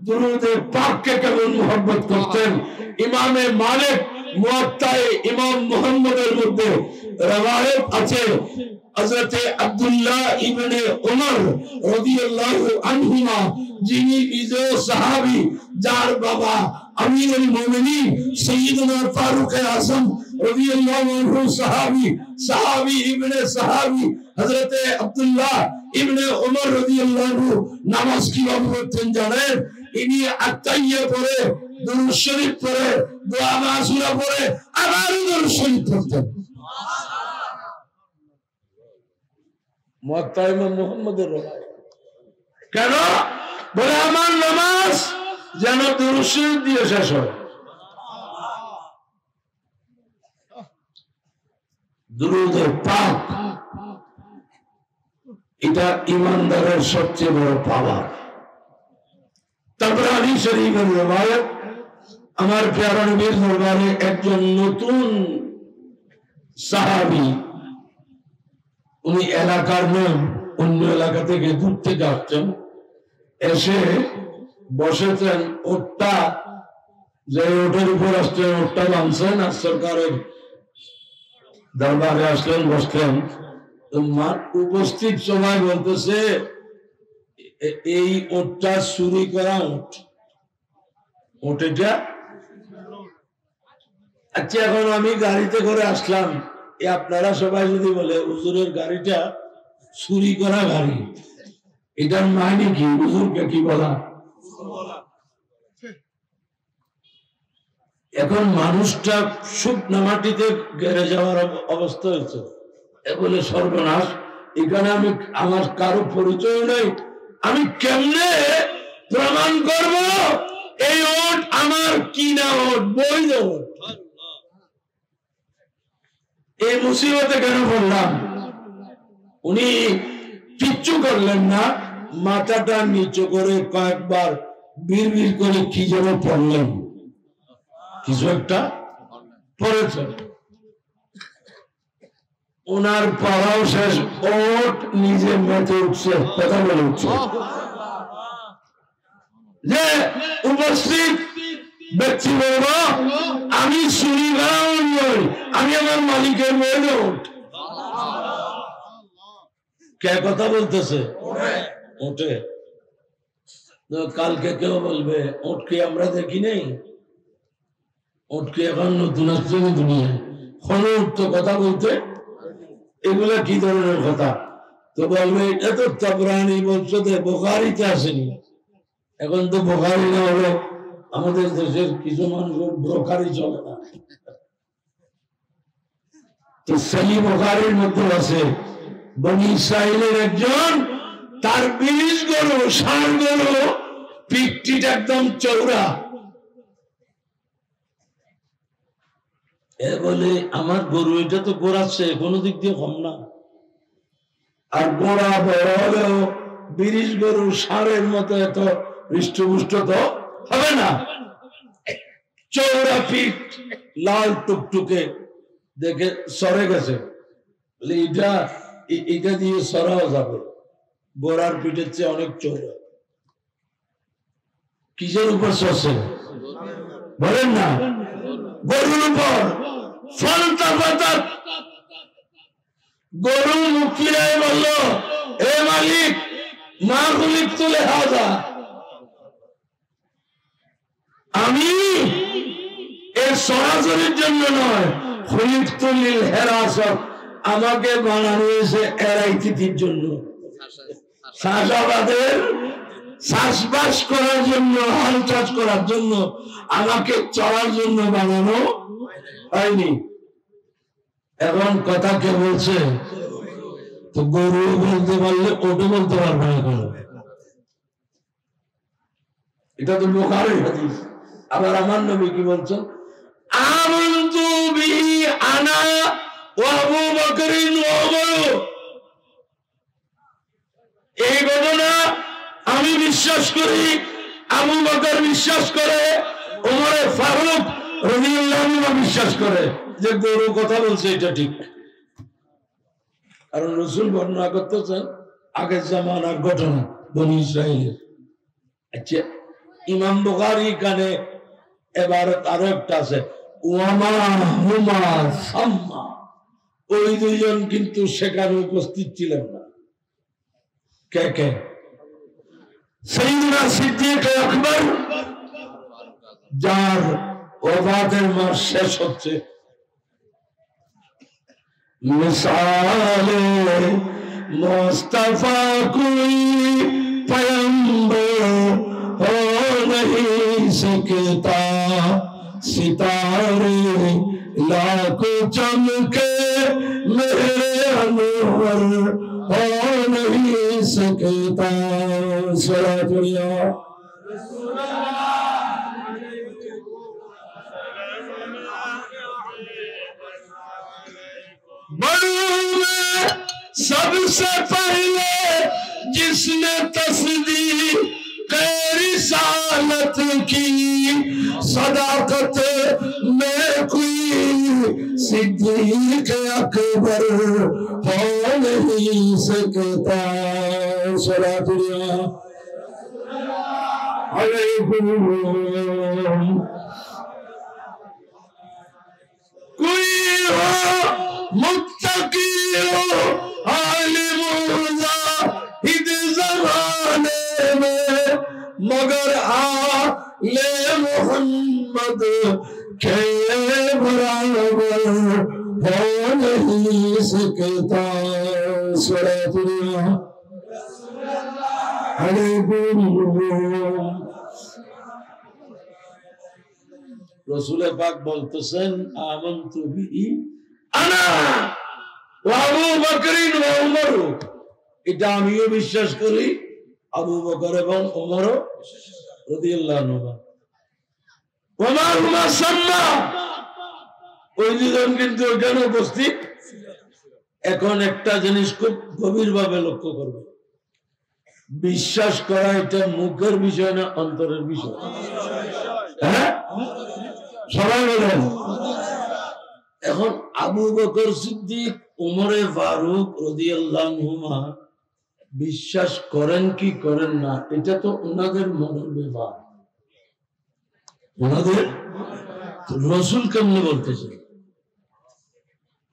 दुरूद पाक के केमन मोहब्बत करतें इमामे मालिक मुअत्ताए इमाम मुहम्मदेर मध्य रवायत আছে हजरत अब्दुल्लाह इब्ने उमर রাদিয়াল্লাহু আনহুমা যিনি নিজে সাহাবী যার বাবা আমিরুল মুমিনিন সৈয়দনা ফারুক আযম রাদিয়াল্লাহু আনহু সাহাবী ইবনে সাহাবী হযরত আব্দুল্লাহ ইবনে উমর রাদিয়াল্লাহু আনহু নামাজ কিভাবে পড়তেন জানেন ইনি আত্তাইয়া পড়ে দুরূদ শরীফ পড়ে দোয়া মাসুরা পড়ে আবার দুরূদ শরীফ পড়তেন মুআত্তা ইমাম মুহাম্মদের রায় কেন বলে আমার নামাজ যেন দুরূদ শরীফ দিয়ে শেষ হয় दुरूद पाक এটা ইমানদারের সবচেয়ে বড় পাওয়ার তাবরানী শরীফের রওয়ায়াত আমার প্যারা নবীর দরবারে একজন নতুন সাহাবী উনি এলাকার নন অন্য এলাকা থেকে দূর থেকে আসছেন এসে বসেছেন ওটা যে ওটার উপর আসছেন ওটা বাঁধছেন আর সরকারের দরবারে আসলেন বসলেন উপস্থিত সবাই বলতেছে এই ওটটা চুরি করা ওটা আচ্ছা এখন আমি গাড়িতে করে আসলাম আপনারা সবাই যদি বলে হুজুরের গাড়িটা চুরি করা গাড়ি এটার মানে কি হুজুরকে কি বলা এখন মানুষটা শুকনা মাটিতে গেড়ে যাওয়ার অবস্থা হয়েছে বলে সর্বনাশ এখানে আমি আমার কারো পরিচয় নেই আমি কেমনে প্রমাণ করব এই ওট আমার কিনা ওট বৈধ ওট এই মুসিবতে কেন পড়লাম উনি কিচ্ছু করলেন না মাথাটা নিচু করে কয়েকবার বিড়বিড় করে কি যেন পড়লেন কিছু একটা পড়েছেন ওনার পড়াও শেষ ওট নিজে মেতে উঠছে কথা বলে উঠছে যে উপস্থিত ব্যক্তি বলব আমি চুরি করা নই আমি আমার মালিকের বইলে ওট কে কথা বলতেছে ওটে কালকে কেউ বলবে ওটকে আমরা দেখি নেই ওটকে এখন নতুন আসছে দুনিয়ায় কোনো উঠত কথা বলতে এগুলা কি ধরনের কথা তো বলবে এটা তো তাবরানী বলছো বুখারীতে আসেনি এখন তো বুখারী না হলে আমাদের দেশের কিছু মানুষ ব্রোকারি চলে না তো সহিহ বুখারীর মধ্যে আছে বনি ইসরাইলের একজন তার 20 গরু 60 গরু পিঠটা একদম চওড়া বলে আমার গরু এটা তো গোড়াচ্ছে কোনো দিক দিয়ে কম না আর গোড়া বড় হলেও 20 গরু ষাঁড়ের মতো এত হৃষ্টপুষ্ট তো হবে না চৌড়া পিঠ লাল টুকটুকে দেখে সরে গেছে এটা দিয়ে সরাও যাবে গোড়ার পিঠের চেয়ে অনেক চৌড়া কিসের উপর সরছে বলেন না গরুর উপর গরু মুখিরায় বলল এ মালিক মা খুলিক তুলে হাজা আমি এর সরাসরির জন্য নয় খুলিক তুলিল হেরাসত আমাকে বানানো হয়েছে এরাইতির জন্য চাষাবাদের চাষবাস করার জন্য হাল চাষ করার জন্য আমাকে চলার জন্য বানানো হয়নি এখন কথা কে বলছে তো গরু বলতে পারলে ওটা বলতে পারবে না এখন এটা তো বুখারীর হাদিস আবার আমার নবী কি বলছেন আমানতু বিহি আনা ওয়া আবু বকর ওয়া উমর এই ঘটনা আমি বিশ্বাস করি আবু বকর বিশ্বাস করে ওমর ফারুক রাদিয়াল্লাহু আনহু বিশ্বাস করে যে গরু কথা বলছে এটা ঠিক কারণ রাসূল বর্ণনা করতেছেন আগের জামানার ঘটনা বনি ইসরাইলের আচ্ছা ইমাম বুখারী কানে এবারত আরো একটা আছে, ওয়ামা হুমা সাম্মা। ওই দুইজন কিন্তু সেখানে উপস্থিত ছিলেন না। কে কে? সাইয়্যিদুনা সিদ্দিক আকবর, যার ওফাতের মাস শেষ হচ্ছে। मिसाले मुस्तफा कोई पैगंबर हो नहीं सकता, सितारे लाखों चमके मेरे अनवर हो नहीं सकता। सलातुल्लाह सबसे पहले जिसने तस्दीक रिसालत की, सदाकत में कोई सिद्दीक अकबर हो नहीं सकता। सलातुल्लाह अलैकुम। कोई हो मुत्तकी हो आलिम ज़ाहिद ज़माने में, मगर आले मोहम्मद के बराबर हो नहीं सकता। सलातुल्लाह अलैकुम। रसूल पाक बोलतेছেন आमन्तु बिही আনা ওয়া আবু বকর ওয়া উমর। এটা আমিও বিশ্বাস করি, আবু বকর এবং ওমর রাদিয়াল্লাহু আনহু। ওয়া মা হুমা সাম্মা, ওই দুজন কিন্তু ওখানে উপস্থিত। এখন একটা জিনিস খুব গভীরভাবে লক্ষ্য করবে, বিশ্বাস করা এটা মুখের বিষয় না অন্তরের বিষয়? হ্যাঁ, সবাই বলেন। এখন আবু বকর সিদ্দিক, উমরে ফারুক রাদিয়াল্লাহু আনহুমা বিশ্বাস করেন কি করেন না, এটা তো ওনাদের মনের ব্যাপার। ওনাদের রাসূল কেমনে বলতেছে,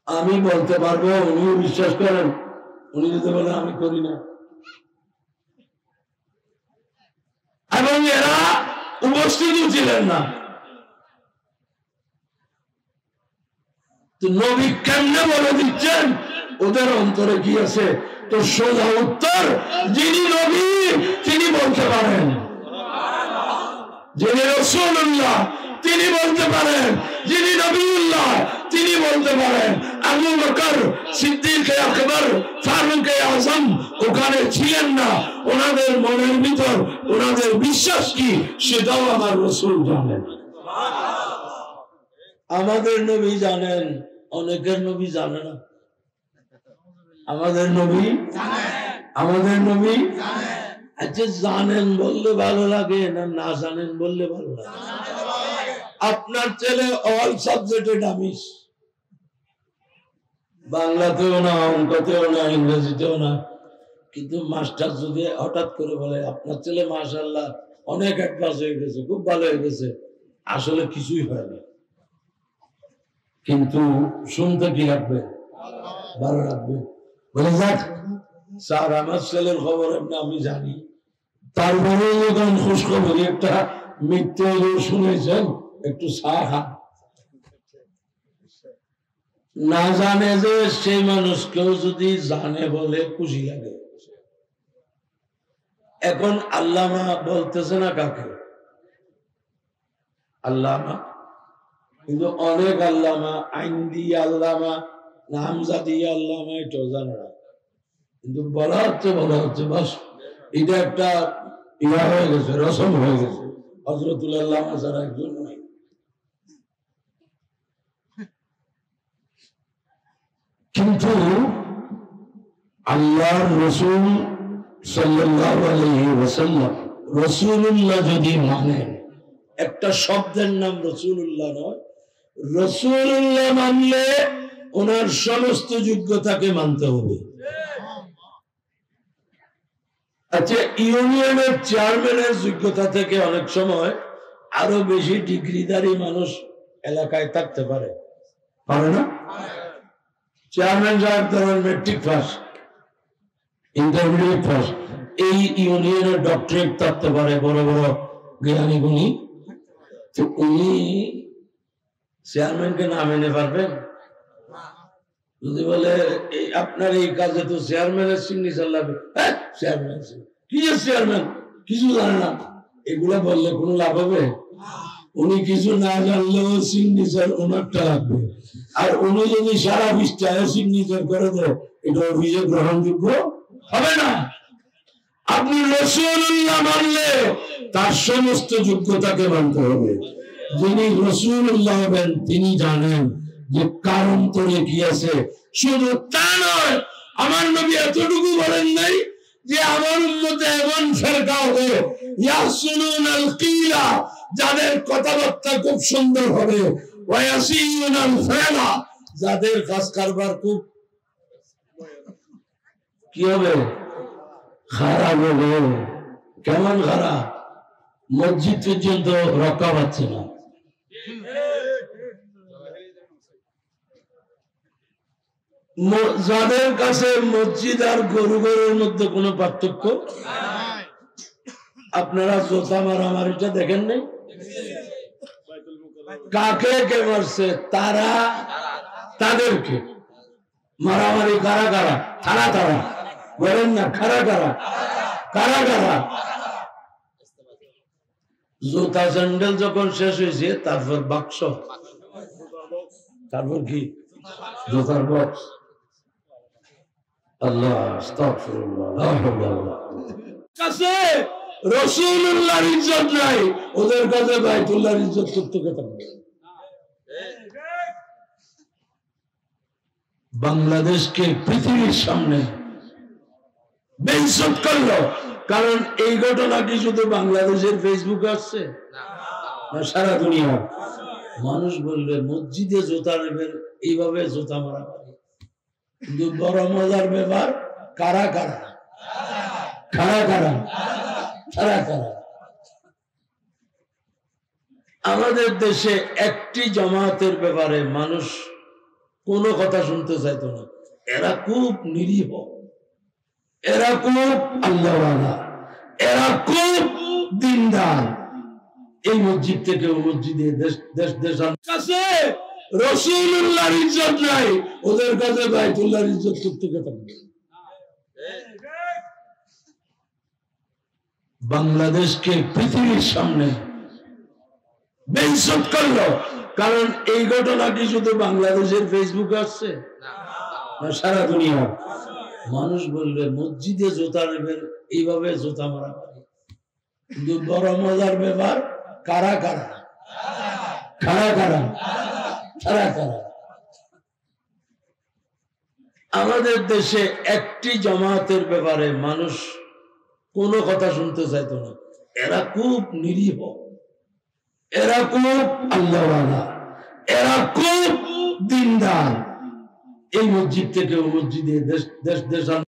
আমি বলতে পারবো উনিও বিশ্বাস করেন, উনি যদি বলেন আমি করি না। এবং এরা উপস্থিত ছিলেন না। তো নবী কেমনে বলে দিচ্ছেন ওদের অন্তরে কি আছে? তো সোজা উত্তর, যিনি নবী তিনি বলতে পারেন, যিনি রাসূলুল্লাহ তিনি বলতে পারেন, যিনি নবীউল্লাহ তিনি বলতে পারেন। আবু বকর সিদ্দিক আকবর ফারুক আযম ওখানে ছিলেন না, ওনাদের মনের ভিতর ওনাদের বিশ্বাস কি সেটাও আমার রাসূল জানেন। আমাদের নবী জানেন, অনেকের নবী জানে না। আমাদের নবী আমাদের নবী আচ্ছা জানেন বললে ভালো লাগে না না জানেন বললে ভালো লাগে? আপনার ছেলে অল সাবজেক্টে ডামিস, বাংলাতেও না, অঙ্কতেও না, ইংরেজিতেও না, কিন্তু মাস্টার যদি হঠাৎ করে বলে আপনার ছেলে মাশাআল্লাহ অনেক অ্যাডভান্স হয়ে গেছে, খুব ভালো হয়ে গেছে, আসলে কিছুই হয়নি, কিন্তু শুনতে কি লাগবে? ভালো লাগবে। বলে যাক স্যার আমার ছেলের খবর আমি জানি, তারপরে যখন খুশ খবরই একটা মৃত্যু শুনেছেন, একটু চা খান। না জানে যে সেই মানুষকেও যদি জানে বলে খুশি লাগে। এখন আল্লামা বলতেছে না কাকে? আল্লামা, কিন্তু অনেক আল্লামা, আইন দিয়ে আল্লামা, নামজা দিয়ে আল্লামা, এটাও জানে না, কিন্তু বলা হচ্ছে বাস এটা একটা ইয়া হয়ে গেছে, রসম হয়ে গেছে। হযরতুল আল্লামা যারা একজন নাই। কিন্তু আল্লাহর রাসূল সাল্লাল্লাহু আলাইহি ওয়াসাল্লাম রাসূলুল্লাহ যদি মানেন, একটা শব্দের নাম রাসূলুল্লাহ নয়, রাসূলুল্লাহ মানলে ওনার সমস্ত যোগ্যতাকে মানতে হবে। আচ্ছা, ইউনিয়নের চেয়ারম্যানের যোগ্যতা থেকে অনেক সময় আরো বেশি ডিগ্রিধারী মানুষ এলাকায় থাকতে পারে, পারে না? চেয়ারম্যান সাহেব ধরেন মেট্রিক পাস, ইন্টারমিডিয়েট পাস, এই ইউনিয়নের ডক্টরেট থাকতে পারে, বড় বড় জ্ঞানী গুণী। তো উনি চেয়ারম্যানকে না মেনে পারবেন? যদি বলে আপনার এই কাজে তো চেয়ারম্যানের সিগনেচার লাগবে, চেয়ারম্যান কি চেয়ারম্যান কিছু জানে না, এগুলা বললে কোনো লাভ হবে? উনি কিছু না জানলেও সিগনেচার ওনারটা লাগবে। আর উনি যদি সারা পৃষ্ঠায় সিগনেচার করে দেয়, এটা অভিযোগ গ্রহণযোগ্য হবে না। আপনি রাসূলুল্লাহ মানলে তার সমস্ত যোগ্যতাকে মানতে হবে। যিনি রাসূলুল্লাহ হবেন তিনি জানেন যে কার অন্তরে কি আছে। শুধু তা নয়, আমার নবী এতটুকু বলেন নাই যে আমার উম্মতে এমন ফেরকা হবে ইয়াসুনুনাল কিলা, যাদের কথাবার্তা খুব সুন্দর হবে, ওয়ায়াসিনুনাল ফালা, যাদের কাজ কারবার খুব কি হবে, খারাপ হবে। কেমন খারাপ? মসজিদ পর্যন্ত রক্ষা পাচ্ছে না। যাদের কাছে মসজিদ আর গরু গরুর মধ্যে কোনো পার্থক্য, আপনারা জোতা মারামারিটা দেখেন নাই? কাকে কে মারছে? তারা তাদেরকে। মারামারি কারা কারা? তারা তারা বলেন না, কারা কারা? কারা কারা? জুতা স্যান্ডেল যখন শেষ হয়েছে, তারপর বাক্স, তারপর কি? জুতার বক্স। আল্লাহ আস্তাগফিরুল্লাহ। কাছে রাসূলুল্লাহর ইজ্জত নাই, ওদের কাছে বাইতুল্লাহর ইজ্জত করতে কথা বলে। বাংলাদেশকে পৃথিবীর সামনে বেইজ্জত করলো, কারণ এই ঘটনা কি শুধু বাংলাদেশের ফেসবুকে আসছে না, সারা দুনিয়া। মানুষ বলবে মসজিদে জুতা নেবেন, এইভাবে জুতা মারা পারে। কিন্তু বড় মজার ব্যাপার, কারা কারা? কারা কারা? কারা কারা? আমাদের দেশে একটি জামাতের ব্যাপারে মানুষ কোনো কথা শুনতে চাইতো না। এরা খুব নিরীহ, এরা খুব আল্লাহওয়ালা, এরা খুব দিনদার। এই মসজিদ থেকে ও মসজিদে দেশ দেশার কাছে রাসূলুল্লাহর ইজ্জত নাই, ওদের কাছে বাইতুল্লাহর ইজ্জত করতে কথা বলে। বাংলাদেশকে পৃথিবীর সামনে বেইজ্জত করলো, কারণ এই ঘটনা কি শুধু বাংলাদেশের ফেসবুকে আসছে না, সারা দুনিয়া। মানুষ বলবে মসজিদে জুতা নেবেন, এইভাবে জুতা মারা পারে। কিন্তু বড় মজার ব্যাপার, কারা কারা? কারা কারা? কারা কারা? আমাদের দেশে একটি জামাতের ব্যাপারে মানুষ কোনো কথা শুনতে চাইতো না। এরা খুব নিরীহ, এরা খুব আল্লাহওয়ালা, এরা খুব দিনদার। এই মসজিদ থেকে ও মসজিদে দেশ দেশান্তর